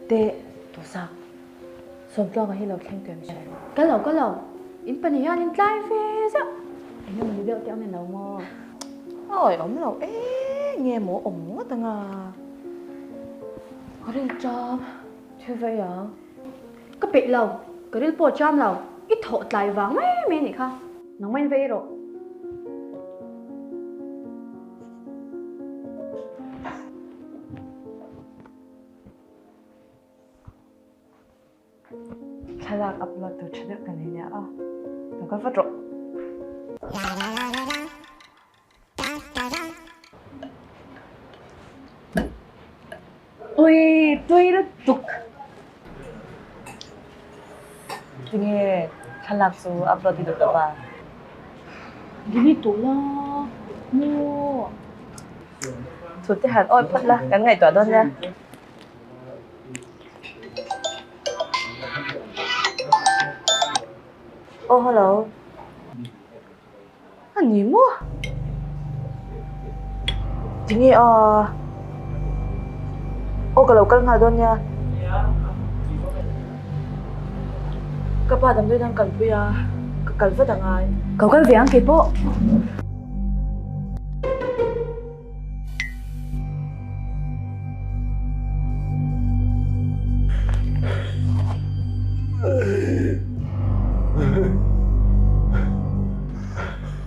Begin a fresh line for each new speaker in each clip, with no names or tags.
เตะตัวสักสมต้องให้เราแข่งเต็มใช่ก็เราอินปัญญาอินไลฟ์เฟสอ่ะไอ้ยังมันเดือดเจ้าแม่เราโม่โอ้ยเราเงี้ยหมูตั้งก็เรื่องจอมชื่อไปอ่ะก็ปิดเราก็เรื่องโปรจอมเราอีโถดไหลวางไม่นี่ค่ะน้องไม่ไปหรอกKalak upload tu cedek kan ini ya, tu kan foto. Oi, tu itu tuk. Ini kalak tu upload itu apa? Gini tu lah, mu. Sudah hat, oh pat lah, kan ngai tu ada ya. Oh, hello. Anh gì mua? Chị nghe cái lẩu canh ngà đơn nha. Các bạn tầm tôi đang cần bây giờ cần với thằng ai? Cậu cần việc ăn kịp bộ.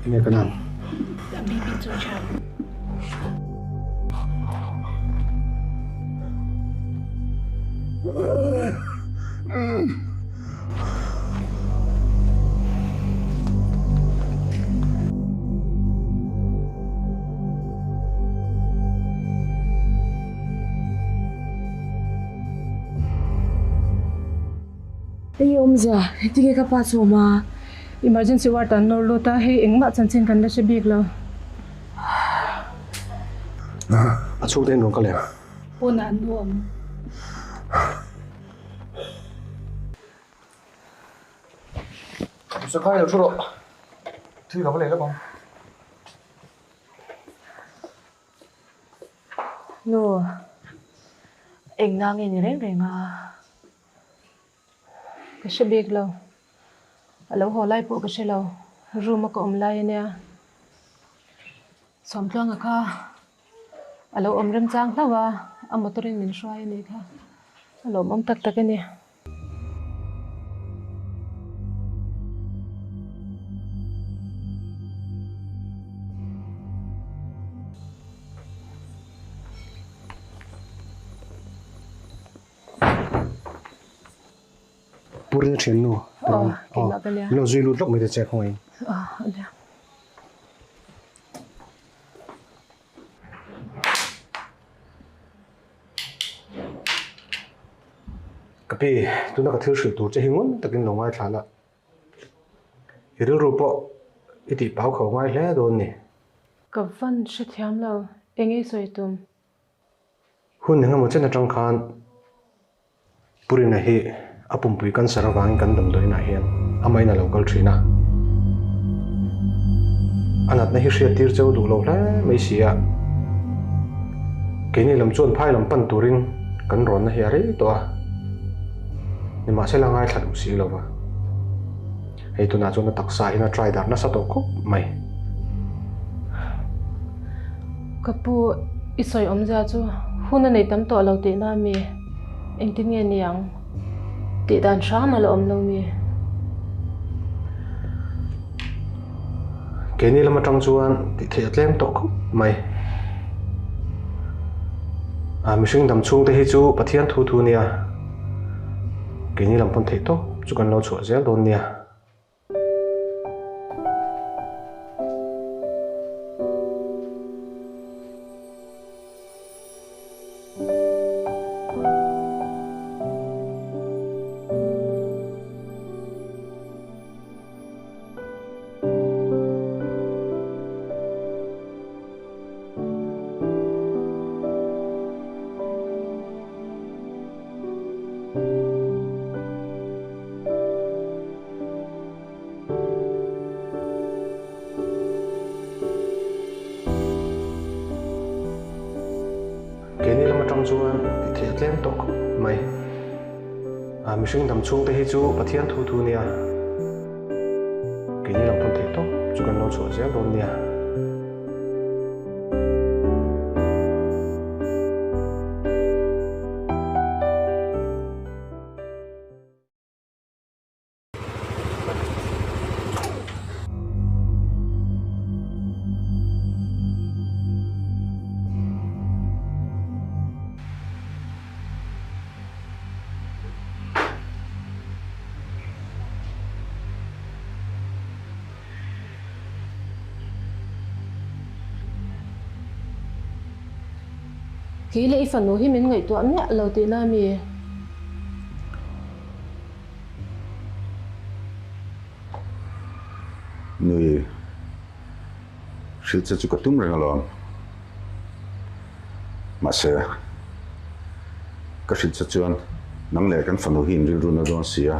Nghe cái nào?
Đã bị rồi chào.
Hey om za, tige ka pa soma.
Emergency ward an norlo ta he engma chanchin kan la se big lo.
À, chụp tên nó có lẽ.
Pon an nuam.
Sao khai được số độ? Thư có lẽ đó không?
No. Anh đang nghe reng reng à.
Ka se big lo. Alo ho lai po ka se lo. Room ko lai nia. Som tlang kha. Alo rem chang thawa. Amotorin min shwai ni kha. Alo mom tak ni.
Puri nó chén nô.
Kinh ngạc cái
nó duy lút lúc mới được check không anh?
Anh
Cái gì? Tôi nó có thiếu sự tổ chức hình muốn, tất nhiên lòng ai thả lại. Cái điều rùa bộ, ít thì báo khẩu ngay lẽ đồn nè.
Cái văn sẽ thiam lâu, anh ấy soi tùm.
Hun những một chân là trong khan. Puri này hi, apum pui kan saravang kan dam doi na hian, amai na local trina. Anat na hi shia tir chau du lo la mai sia. Cái này làm chuan phai làm pan turin kan ron na hi ari to a. Ni ma se la ngai thlat u si lo wa. Hei tu na chuan na taksa hi na try dar na sa to khop mai.
Kapu isoi omza chu hun nei tam to lo te na mi eng tin nge niang ti dan sha ma lo om lo mi
Cái này làm trong chuan thì thiệt lem to khop mai. À mi sinh đam chung te hi chu pathian thu nia. Cái này làm pon thei to chu kan lo chua zel don nia. chuan thiệt tlem tok mai mihring dam chung te hi chu pathian thu thu nia kini lam thon the to chu kan lo chho zel ron nia
Kỹ lệ phần nô hi mình ngày tuần nhẹ lâu tị na mi
Nui 실제 주가 뚱랭을로 마세 그 실제 주한 năng lệ căn phần đầu hình rừng nó xia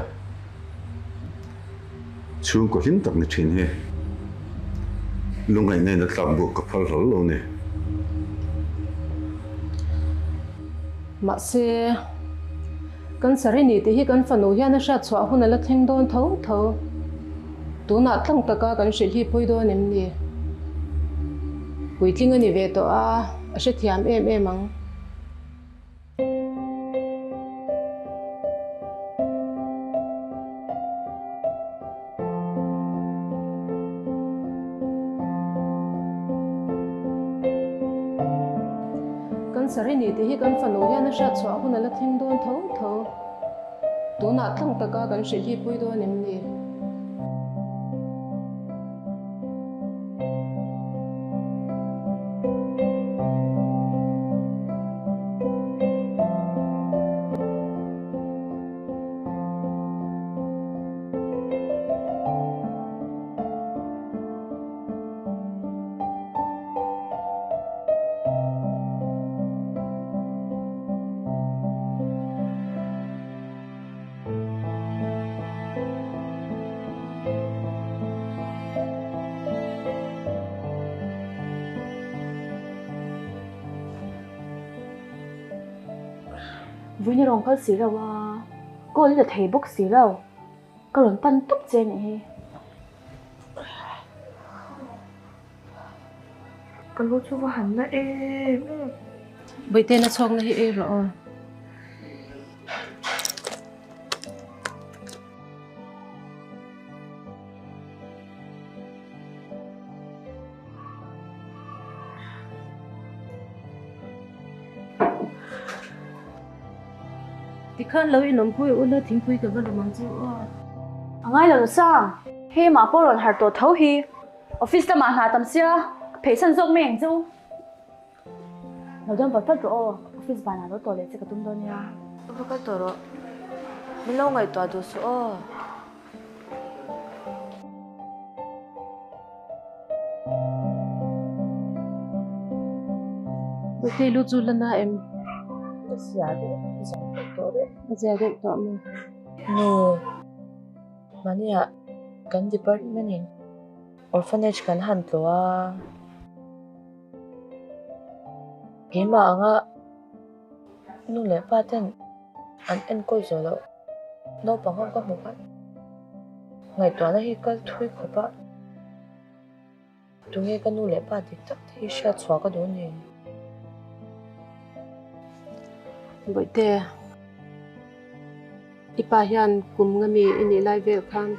chuông có hình tắc này trên he lúc ngày nay nó làm buộc cặp phật luôn nè
mà xe căn sari nị thì hi căn phần đầu hian nó sát xóa hun là theng đôn thấu thấu tu nát tăng taka căn sĩ hi poi đôn em nè buổi kinh anh về to sẽ thiam em mang sari ni thì kan phần đầu nó sát xóa hun là theng đôn thấu thấu tu nát tăng taka căn sĩ hi poi đôn em nè
vui như rong khơi xí đâu à cô ấy là thầy bốc xí đâu có lần pan túc trên này cái lỗ chú vào hẳn là em
bây tên nó xong này em rồi thì khăn lâu in nằm phui ôn là thím phui cái vật mang chịu
ngay lần sang khi mà cô lần hạt tổ thấu hi office đã mà hà tầm xia phải sân rộng mình chứ nó đang bật rồi office bà nào đó tổ lệ sẽ có tung đâu nha
tôi có tổ rồi mình lâu ngày tòa đồ số
bây giờ lúc du lần nào em
Lersia đấy tổ đấy
giờ đấy tọa mình
no mania kan department in orphanage kan han toa kema anga nu le paten an en ko zolo no pangam ka mu pat ngai to na hi kal thui khopa tunge ka nu le pa dik tak hi sha chwa ka do ni
bởi thế ipa hian kum ngami ini lai vel khan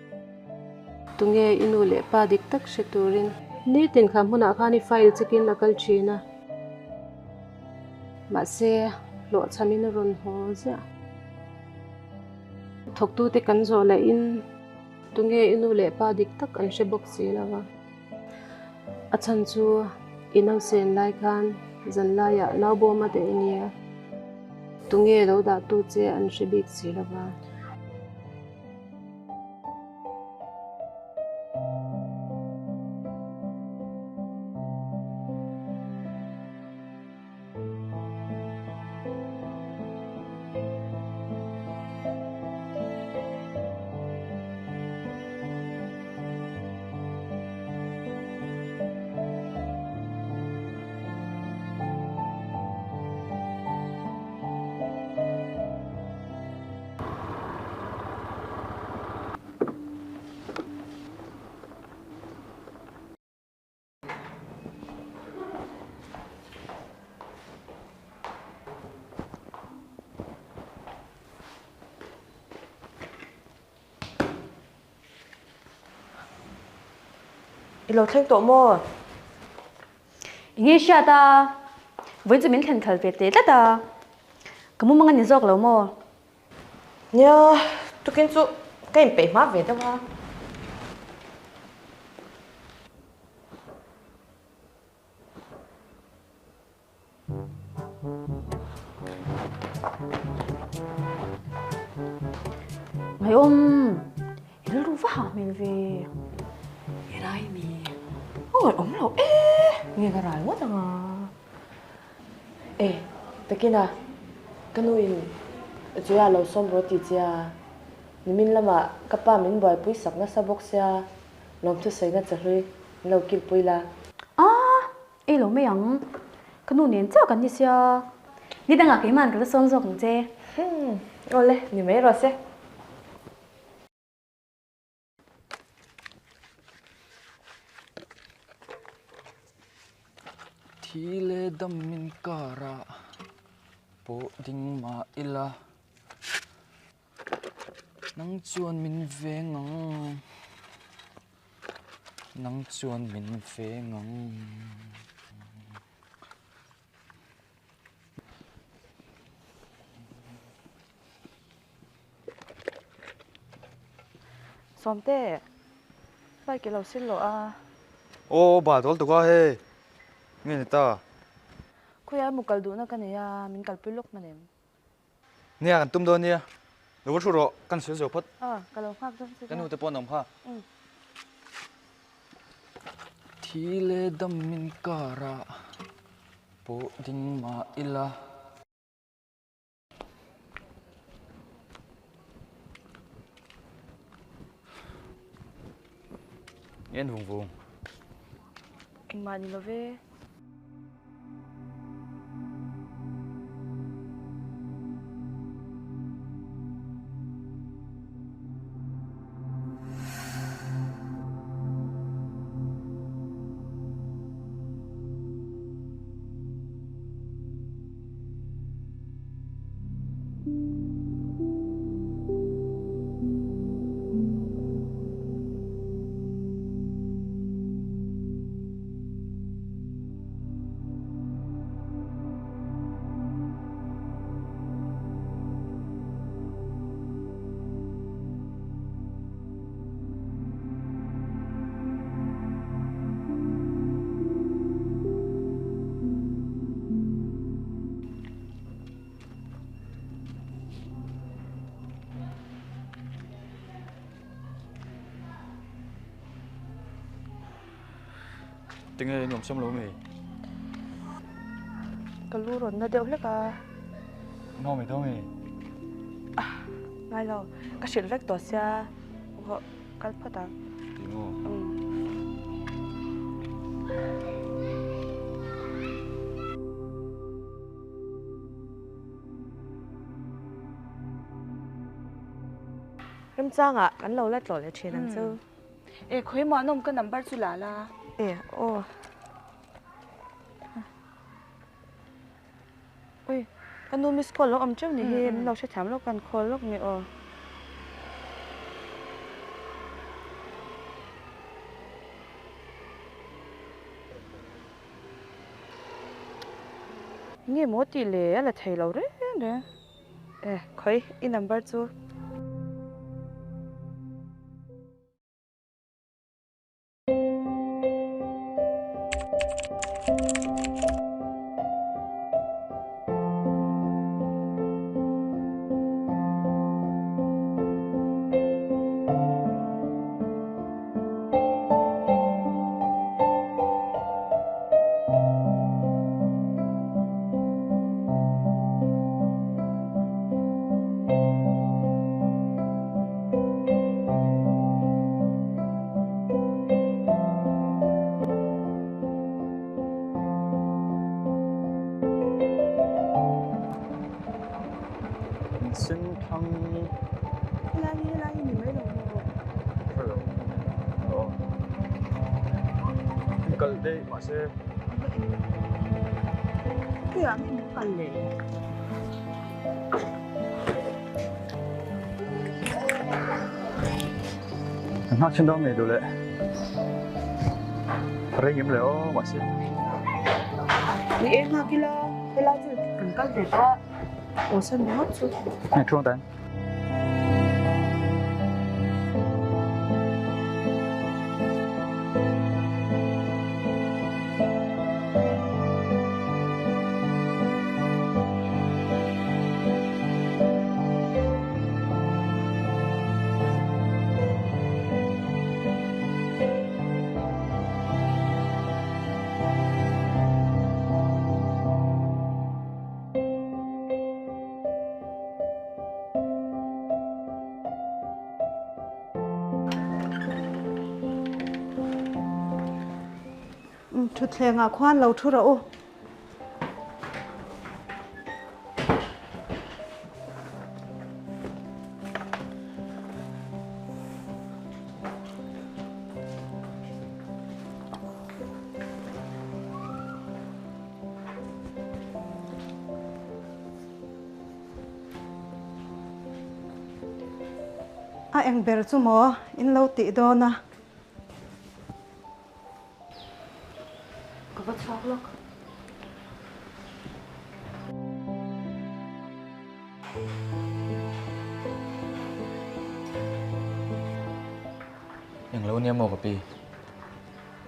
tunge inu le pa dik tak she turin ni tin kham huna khani file chekin nakal china ma se lo chamin ron ho ja thok tu te kan zo la in tunge inu le pa dik tak an she box si lawa achan chu inau sen lai khan zan la ya naw bo ma te nia tunge lo da tu che an she bik si lawa
ilo theng to mo
nghe xa ta với tụi mình khen khởi về tết ta có muốn mang anh dọc lâu mò
nha tôi kiến chú cái bể má về đâu ha
ngày hôm nó lu phá mình về cái đây mi ôi ông lâu nghe cái rải quá à
ê tất kia na cái nuôi chú à lâu xong rồi thì cha mình làm à các ba mình bồi bui sọc na sa bốc xa lòng thu say na chả rồi lâu kịp bui la
lâu mấy ông cái nụ nén chắc cái gì xia đi đang ở cái màn cái son rộng chứ
ôi lê nhìn mấy rồi xe
thi lệ đam min cara bộ đinh mà ila nang chuan min ve ngang nang chuan min ve ngang
xóm tê phải cái lâu xin lỗi à
ô bà tol tu ka he nghe ta
khôi ai một cái đủ na cái này à mình cái lúc mà nem
nè kan tum do nè lo chu ro kan se zo phat
cái lâu khác đó
kan hu te pon om pha thi lệ đam min cara bộ đinh mà ila yên vùng vùng
anh mà nhìn nó về
tiếng ấy nằm trong lỗ mì
cái lú rồi nó đều hết à
no mì đâu mì
ngay lâu cái chuyện rách tỏ xa họ cái phát à
tiếng ngô
em trang à cái lâu lách tỏ là chuyện làm sao
ê khối mà nôm cái number chú lá la
ê ô ôi cái núi miss call lúc âm trước này hi lâu sẽ thảm lúc cần call lúc này ô nghe mỗi tỷ lệ là thầy lâu đấy nè ê khối in number chú
xin thăng
la ni mấy đồng hồ
hello oh kal de ma se
cái à mình cần lệ
nó trên đó mì đồ lệ Rồi nghiệm liệu mà xin.
Ni em ha kila. Kila chứ cần cái gì đó. Ủa sao nó hết chứ?
Này trung tán.
Chút lẹ ngã khoan lâu chút rồi. Anh bèo chú mò, in lâu tị đó na. Có bắt sọc lắm.
Yang lâu niệm mò papi.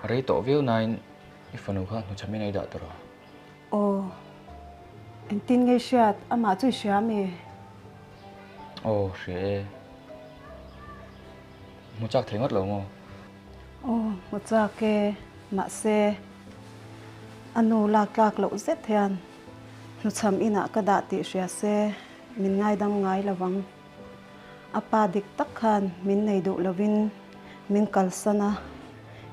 Rồi tổ view này, iphone khác nó chấm này đã rồi.
Ồ, anh tin nghe sẹt, anh mà chui sẹt mì.
Ồ, sẽ. Một chắc thấy ngất lâu mà.
Ồ, một chắc cái mà xe. Anh nô lạc lâu rất thiền. Nó chấm ina cái đá tị sẹt xe. Mình ngay đâm ngay là vắng. Apa dik tắc khan, mình này đủ là vin. Mình cալ sana.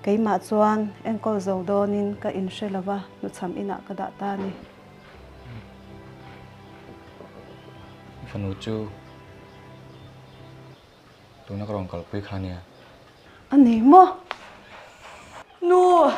Cái mà chuan, anh có dầu đô nín cái in xe là va. Nó chấm ina cái đá ta nì.
Iphone chú. Tôi nó có rong kalpui khan nha.
Anh ấy mò. No.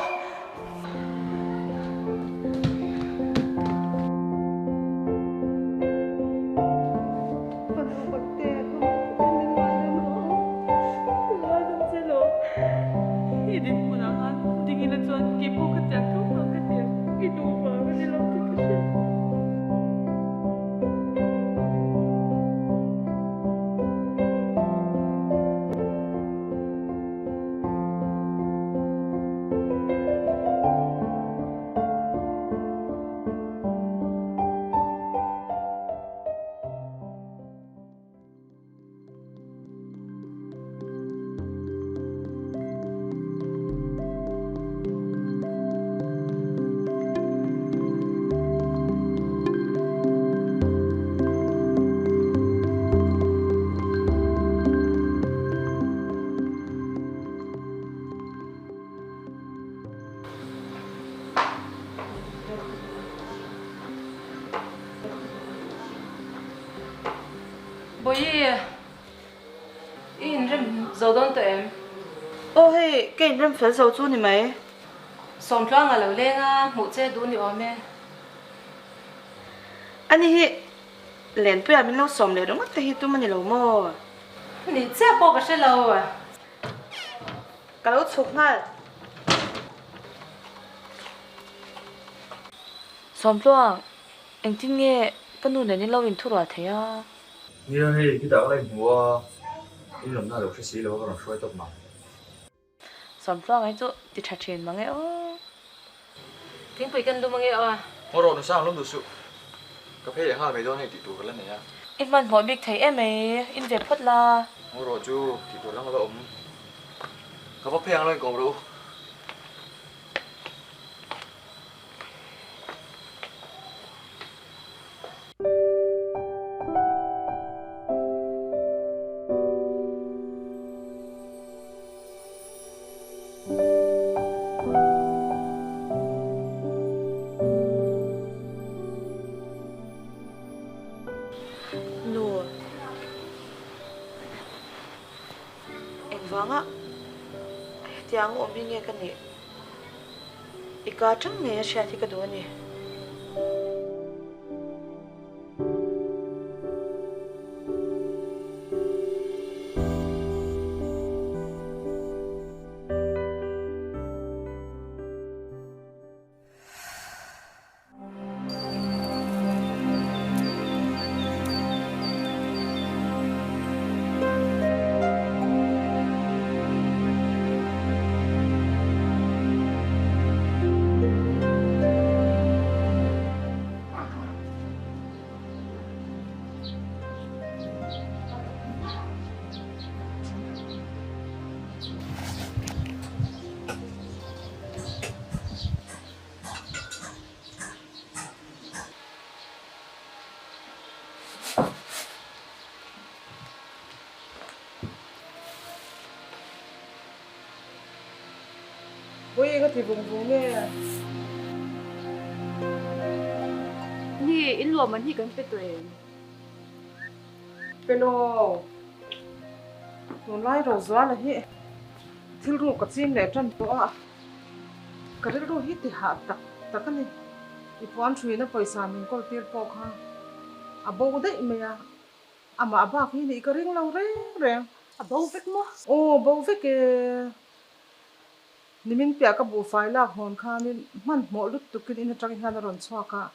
Bố in rem dầu đón tụi em.
Ô hey, cái rem phải dầu chú nè mày.
Xong cho ngà lâu lên à, một chế đủ nhiều mẹ.
Anh ấy lên bây giờ mình lâu xóm lên đúng không? Thì tụi mình lâu mò.
Nị chế bố cái sẽ lâu à.
Cái lâu chụp ngay.
Xóm loang, anh tin nghe cái nụ này nên lâu in thu rồi thế à?
Như là cái đạo này mua cái lòng nào được cái gì là có lòng xoay tóc mà.
Xóm loang ấy chỗ thì trả tiền mà nghe ô.
Tiếng bụi cần đủ mà nghe à.
Ngồi rồi nó sao lắm được sự. Cà phê để hai mấy đôi này tỷ tụ cái lần này à.
In man hỏi biết thấy em ấy in về phốt là.
Ngồi rồi chú tỷ tụ lắm là ốm. Cà phê ăn lên còn đủ.
Vâng ạ. Thì anh ôm đi nghe cái này. Ika chẳng nghe sẽ thì cái đồ này.
Ui cái thì vùng nghe.
Ni in lùa mình hi kan pe tuổi.
Pero nó lại rồi gió là hi. Thil ru cái chim này chân to. Cái ru hi thì hạ tắc cái này. Ipuan chui na paisa mình có tiền po kha. Abo đấy mày ama aba khi ni cái ring lâu re.
Abau vek mo.
Ô bao vết cái nimin pia ka bu fai la hon kha min man mo lut tu kin in atang han ron chwa ka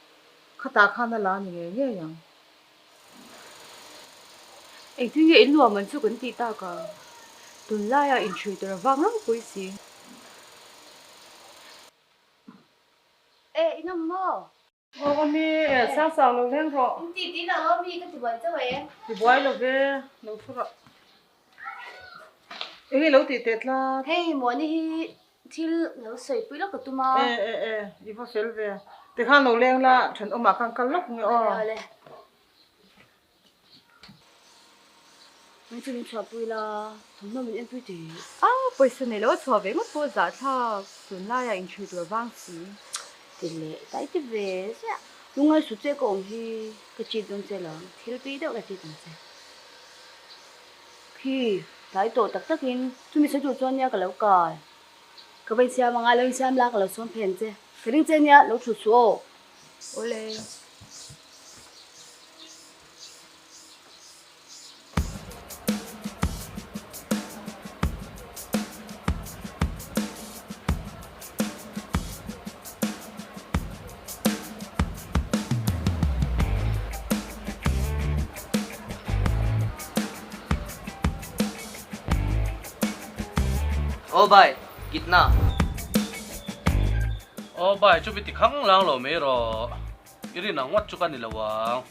khata khana la ni nge yang
Anh thứ nghe in lùa mình chu kan ti ta ka. Tun la ya in chui tur wang lắm pui si. Ê, in am mo.
ô mi sang sang lo leng ro
Ti ti na mi ka ti bai cha wei.
ti boy lo ve lo fu ro e lo ti tet la
Hey, mo ni hi thil lo soi pui lo ka tu ma.
i vo sel ve ti khan lo leng la than oma kan kal lok nge o
Le. Mình chỉ mình chọn pui la, thằng nó mình ăn pui thì. Pui sơn này lo chọn về mất po giá tha, sơn la ya in chui tur wang si. Thì lệ, tại thì về sao? Lúc ngay sụt chế công thì cái chuyện đó chơi là thiếu tí đâu cái chuyện đó chơi. Khi tại tổ tập tác in, chúng mình sẽ chọn nhà cái lâu cài. Cái bên xe mà ngay lên xe là cái lâu xong phèn chơi. Cái đinh chơi nhà lâu chụp số. Ole.
Ô bài, kít na.
Ô bài chú bị khăng lang lo mấy rồi, cái nào ngắt chú cái này là vàng,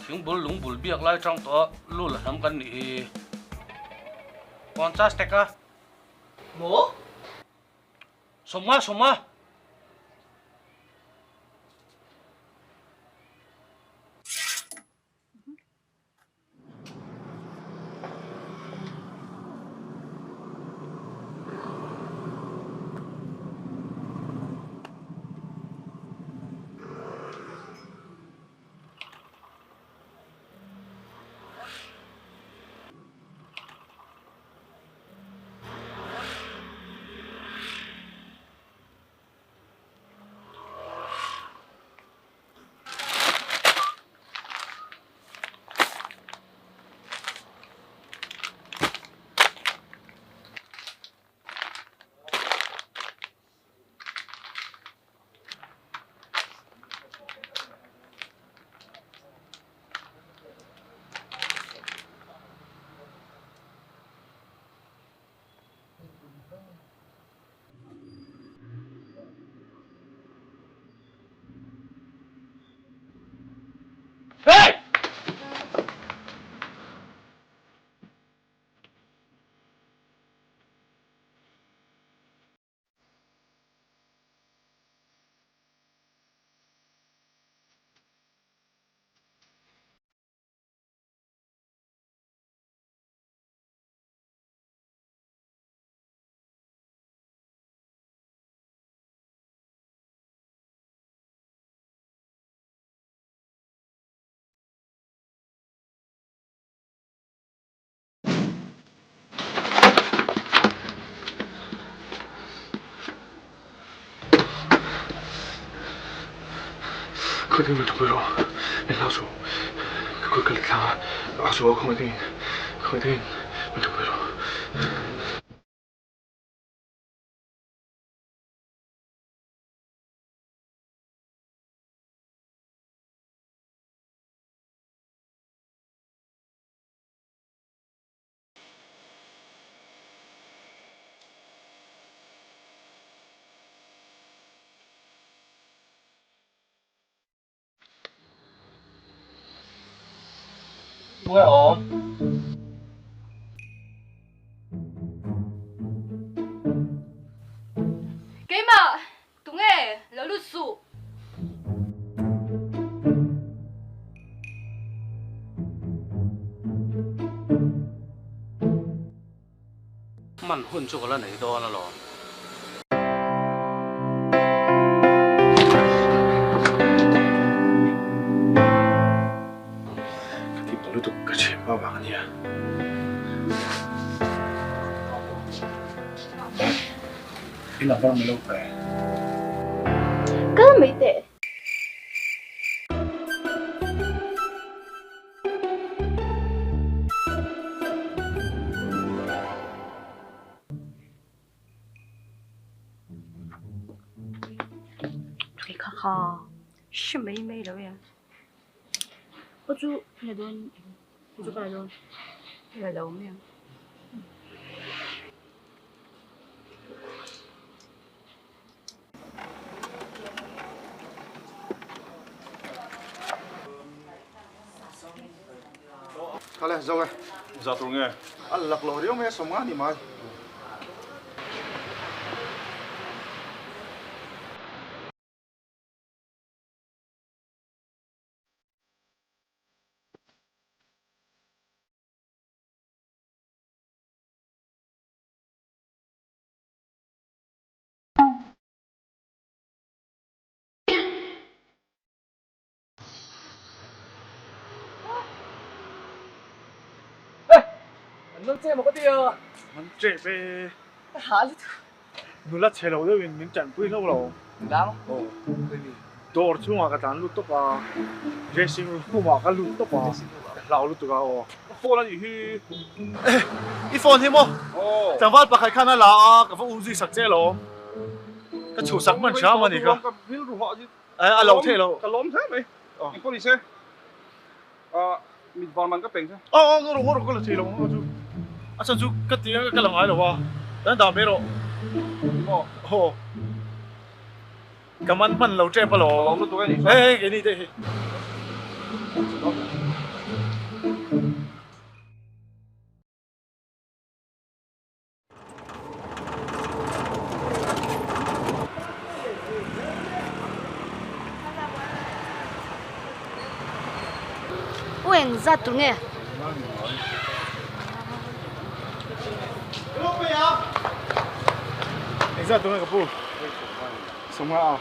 tiếng bul lúng bul biếc lại trong đó, lu là nắm cái này, còn cha steak à?
Mố?
Soma. Hey!
Khởi tình mình chụp rồi, mình lao xuống, cái lịch thang, lao xuống không khởi tình mình chụp rồi.
Nghe ổn.
Cái mà, tụi nghe, lỡ lụt sụ.
Man hun cho cái này đó là lo.
lu tu cái chuyện bao bạc nhỉ cái nào bao nhiêu lâu phải
cái mấy tệ cái khó是没没了呀。我住那顿，我住那顿，来楼面。
Thôi lên, rồi. Giờ tụi nghe. Anh lật lội đi ông nghe sống á đi mà.
넌 쟤 먹었대요.
Mình trẻ về.
hả
Nó là chế lâu đó mình chẳng quý lâu lâu.
đáng
Đồ chung mà cái đàn lút tóc à. Racing room mà cái lút tóc à. Lão lút tóc à. Phone là gì? Cái phone thế mà. Chẳng phải bà khai khăn là cái phone Uzi sạc chế lâu. Cái chủ sạc mình chả mà gì cả. À lâu thế lâu.
Cái lốm thế mày. Anh có đi xe. Mình vào màn cái bình thế.
Nó có là thế lâu. À sao chú cái tiếng cái lòng ai đâu à? Đến đào mê rồi. Ồ. Cảm ơn mình lâu trẻ bà lỗ.
Lốm nó tụi cái gì?
Ê, cái này đây.
Ôi, ra tụi nghe.
Exato, né, Capu? Sống à?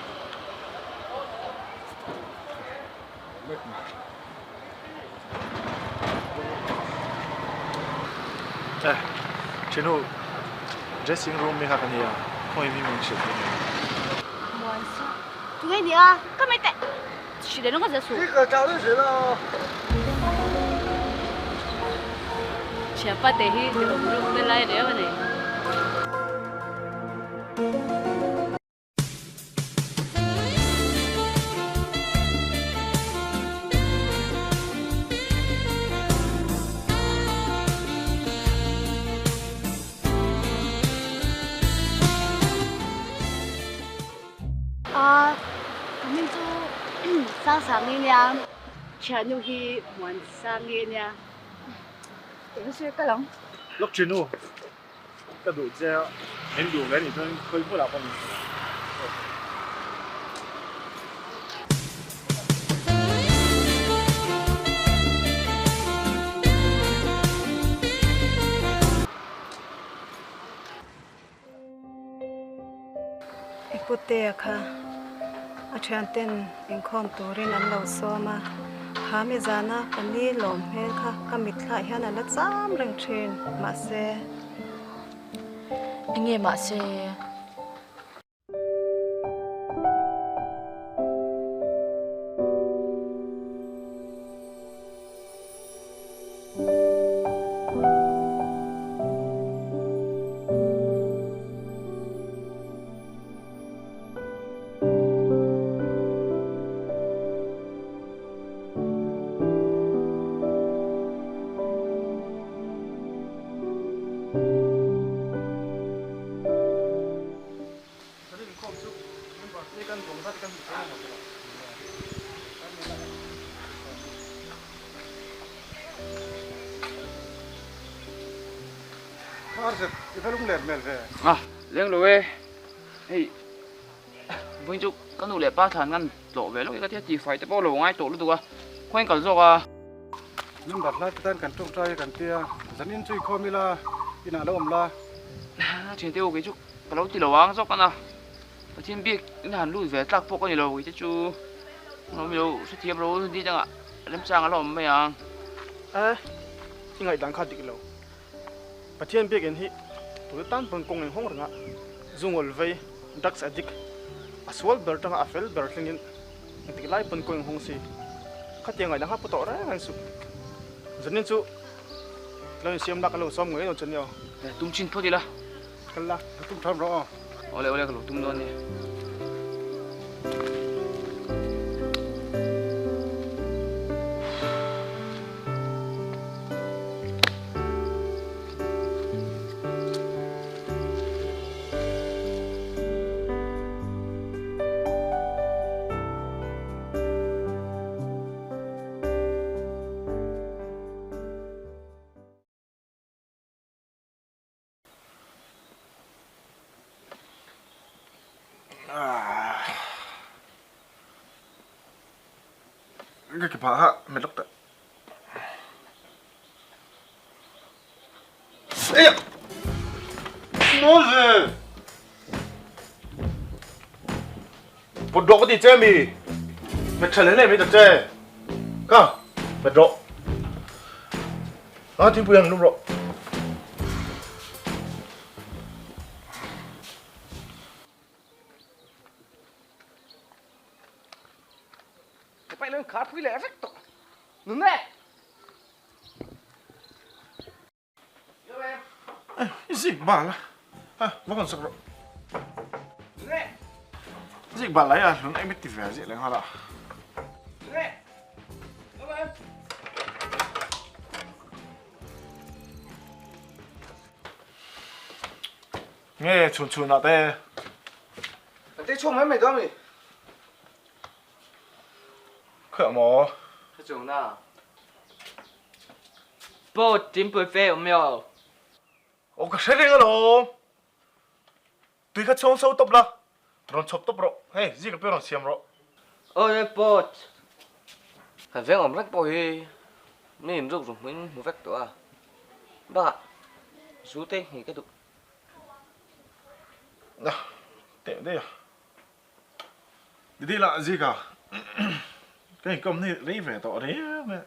Trên hồ dressing room mình học cái gì à? Không em mình sẽ
Muốn sao? Tụi nghe đi à? Cái mấy tệ. Chỉ để nó có thể xuống.
cái cháu nó sẽ là
Siapa teh di rumah belai dia mana? Kami tu sang ini yang chanu hi muốn sang ini ya. Cái gì cái lắm?
lúc trên hồ cái đồ chơi em đồ cái này thôi khơi mua là con
Ipute kha athian ten inkhom turin an lo soma ha me zana pani lom he kha kamit thla hian ala cham reng thin ma se
Nghe mà xe.
à riêng rồi hey bây giờ cái nụ lệ ba thằng ngăn lộ về lúc cái thiết chỉ phải tới bao lâu ngay tổ lúc tụi quanh cả rồi à
Nhưng đặt lại tên cần trông trai cần tia. Dẫn in chui khô mi la. In nào đâu la.
chuyện tiêu cái chút cái lâu thì lâu ăn dốc con nào ở trên bia những hàng lùi về tắc bộ con nhiều cái chú nó nhiều xuất hiện lâu đi chẳng ạ đem sang cái lồng mày à
ngay đang khát đi lâu bắt thiên biết hi tụi tan bằng công nghệ hông rồi ngã dùng ổn vây drugs addict aswal ber tanga afel ber tlingin ti lai pan công hông si khát tiếng ngay đang hấp tọt ra ngay su dẫn đến su lần xem đã cái lâu xong người nó chân nhau
tum chin thôi đi la
cái là tum tham rõ
ole ole kalau tum don đi
cái phá mệt lắm đấy. Ê, nói gì? Một độ có gì chơi mì? Mệt trở lên này mới được chơi. Không, mệt độ. Thì buồn đúng rồi.
Phải lên khát phi lẽ vách to nướng nè
Gì bà là vẫn còn sặc rồi. Gì bà lấy à? Lúc em biết tìm về gì lấy hoa là nghe chuồn chuồn nào thế?
thế chung mấy mày đó mày
khởi mỏ
thế chung nào bố tìm bữa phê không nhau
cái xe này rồi tuy cái chung sâu tấp là rồi chụp tấp rồi hey gì cái biểu xem rồi
ôi bố phải vẽ ông rách bồi mình rụng rụng mình một vách đó à bác ạ chú tên thì cái tục
nào tệ đây à đi là gì cả cái công này lấy về tỏ đấy mà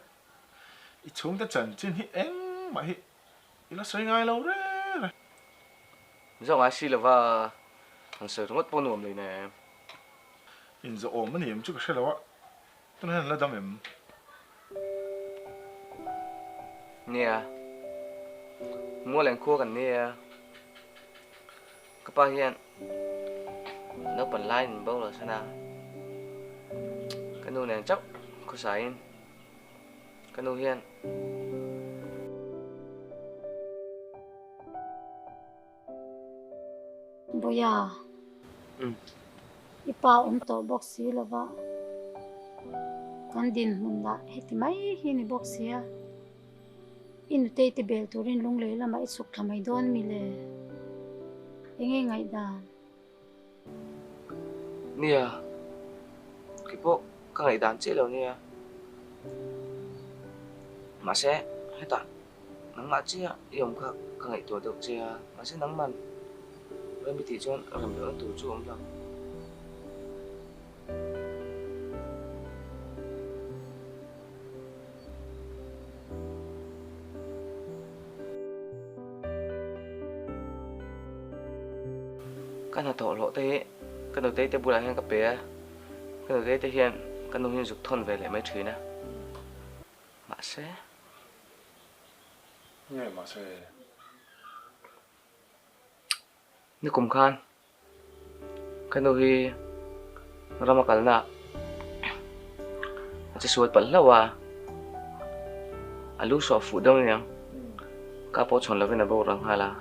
ít xuống ta trần trên hít em mà hít là xoay ngay lâu đấy
do ai xí là và thằng sợ nó mất bông nồm này nè
in giờ ôm nó niệm chút cái đó tôi nói là đam em
nè mua lần cua gần nè các bạn hiện nó bẩn lại bao là sao nào cái nô này chắc có sai cái nô hiện
Boya ipa to boxi lova kan din hunda heti mai hi ni boxia in te te bel turin lung le lama isuk thamai don mi le enge ngai da
nè cái bộ các ngày đàn chết rồi nè mà sẽ hết tận nắng mà chia yom các ngày tuổi được chia mà sẽ nắng mặn với bị thị trấn ở làm nữa tủ chuông đâu cái nào thổ lộ thế cái đầu tế tế bùa hen cà phê cái đầu tế tế hiện cái nông hiện dục thôn về lại mấy thứ nè mà sẽ
nghe mà sẽ
nó cùng khan cái nông hi rama kalna chỉ suốt bẩn lâu à alu so phụ đông nhỉ cá po chọn là bên nào bao răng hay là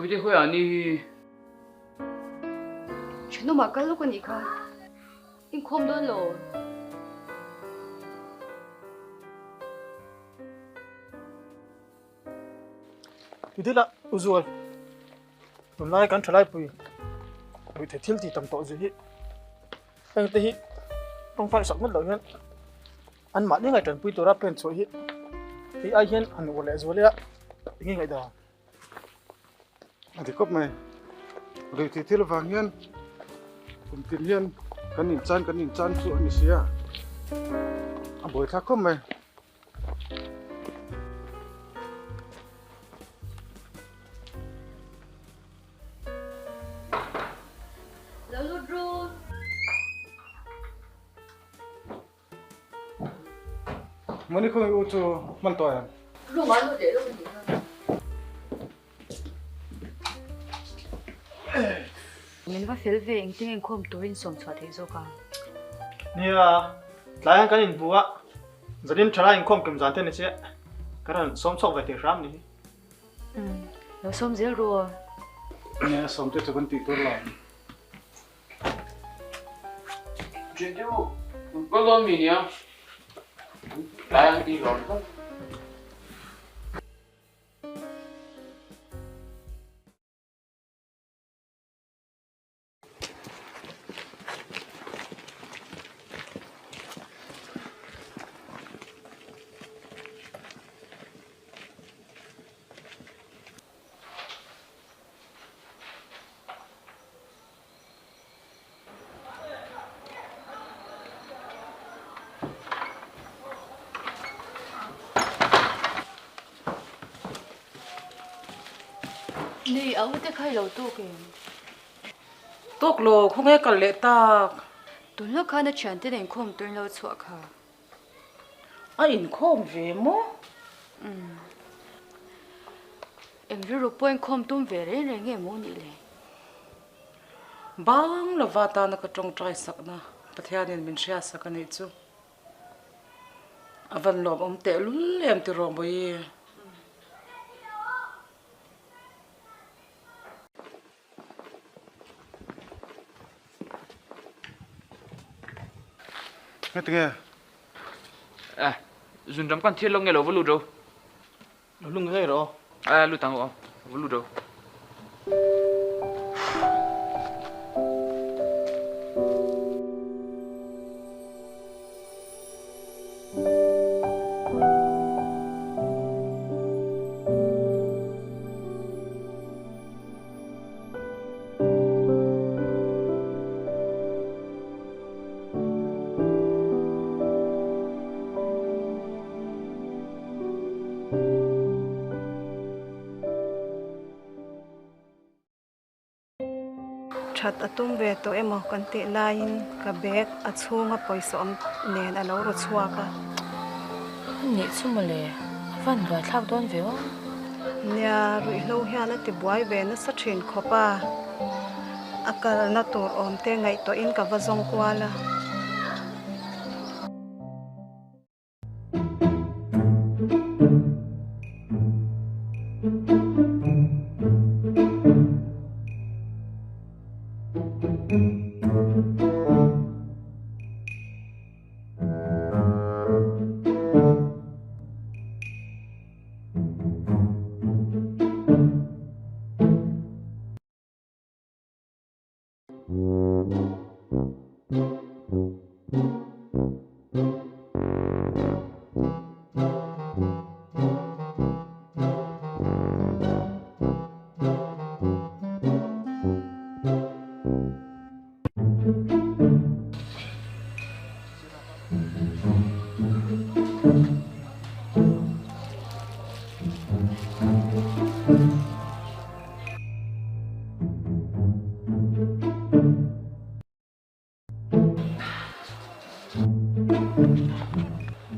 bây giờ hơi anh đi
chuyện nó mà cái lúc này cả in không đơn rồi
thì thế là usual hôm nay cần trở lại bùi thể thiếu thì tầm tổ gì hết anh thấy hết không phải sợ mất lợi hơn anh mãi những ngày trần bùi tổ ra bên soi hết thì ai hiện anh ngồi lại rồi đấy nghe ngày đó
anh thì cốp mày rồi thì thiếu là vàng hiên cùng tiền hiên cần nhìn chăn chỗ anh xía anh bồi thác cốp mày Mani không yêu cho man toy à?
lúc mà nó để lúc gì mình phải phê về anh tiếng anh không tôi in sống thoát thế rồi cả
nè lại anh cái nhìn bùa giờ đến trở lại anh không cầm dán thế này chứ cái này sống sót về tiền ram này
nó sống dễ rồi
nè sống tới cho con tị tôi làm
chuyện chứ có lo gì nhỉ lại ăn đi rồi không
nè ông ấy khai lâu tu kì
tốt lo không nghe cần lệ ta
tôi nó khai nó chuyện thế này không tôi lâu chua cả
anh không về mò
em vừa rồi anh không tung về đấy này nghe muốn gì này
bang là vợ ta nó có trông trai sắc na bắt theo nên mình sẽ sắc này chứ à vẫn lộp ông tệ lú em từ rồi bây
nghe tiếng
à dùng trong con thiết long nghe lâu với lụt rồi
lung cái rồi
à lụt tăng rồi với lụt rồi
Chat atum ve to emo kan te line ka bag a chunga poisa om nen a lo ro chuaka
ni chuma le van va thak don ve wa
nya rui lo hian a ti buai ve na sa thin khopa akal na tur om te ngai to in ka vazong kwala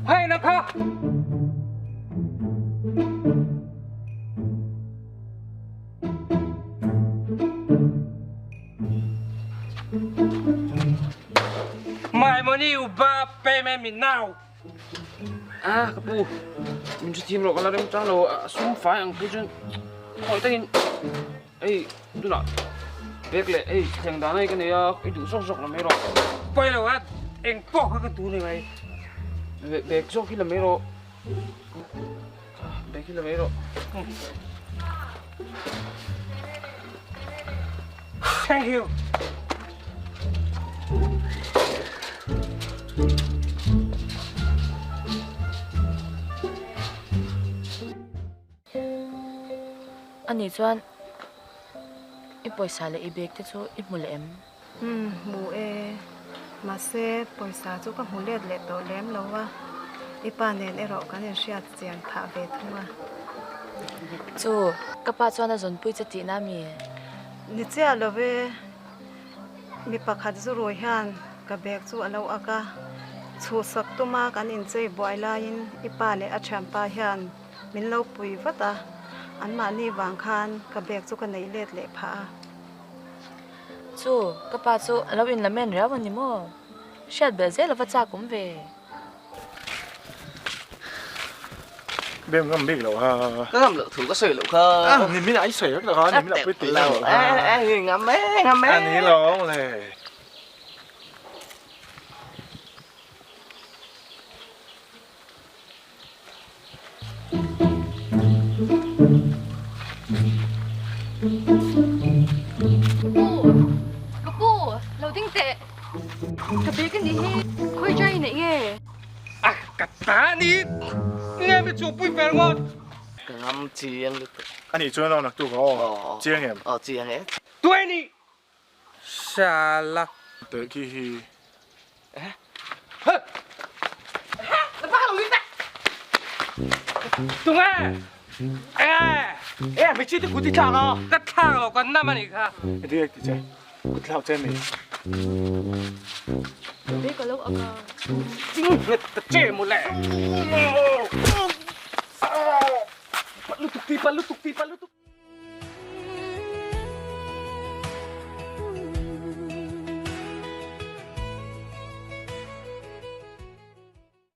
hay nó khác
mày muốn yêu ba payment mình nào
à các bu mình chỉ tìm rồi còn là đem trang đồ súng phải ăn cái chân hỏi tên ấy tôi nói biết lệ ấy thằng đàn này cái này cái đủ sốc sốc là mấy rồi
quay đâu á em bỏ cái túi này mày
bé cho khi là mấy rồi bé khi là mấy rồi
thank you
anh ấy chuan ít bồi xả lại ít bạc thế chứ ít mua lem
mù mà xe bồi xả chú các mù lẹt lẹt tổ lem lâu à ít ba nên ở cái này sẽ tiền thả về thôi
chú các bạn chuan là dọn bụi chất tị nam mi
nị chia là về mi bạc hạt chú rồi han cái bạc chú ở lâu aka chú sắc tu ma cái in chơi bồi lain ít ba này ở chạm pa han mình lâu bụi vắt à anh mà ni vàng khan cái bạc chú cái này lẹt lẹt phá
chú các bạn chú lâu in là men raวันนี้มั้งsẽ bé dễ là vắt cha cũng về
bên ngâm biết đâu ha
cái ngâm lựu thử có sợi lựu khơ
nhìn mình ấy sợi rất là khó nhìn mình là biết tí đâu
ngâm mé
anh ấy lo này
Cô, lâu tinh tệ. Cà phê cái gì khơi chay này nghe.
à cắt tá đi nghe bị chụp bụi về ngon
cái ngâm chiên được
anh ấy chơi nó là tụ có chiên em
chiên ấy
tôi đi xa la
tới khi
nó ba lòng đi ta tụi nghe
mày chưa được cút đi chàng à
cắt thang vào con năm anh cả
đi thì chơi cút lao trên mình
Biết có lúc ông
chính ta chê một lẹ. Bắt lúc tục ti, bắt lúc tục ti, bắt lúc tục.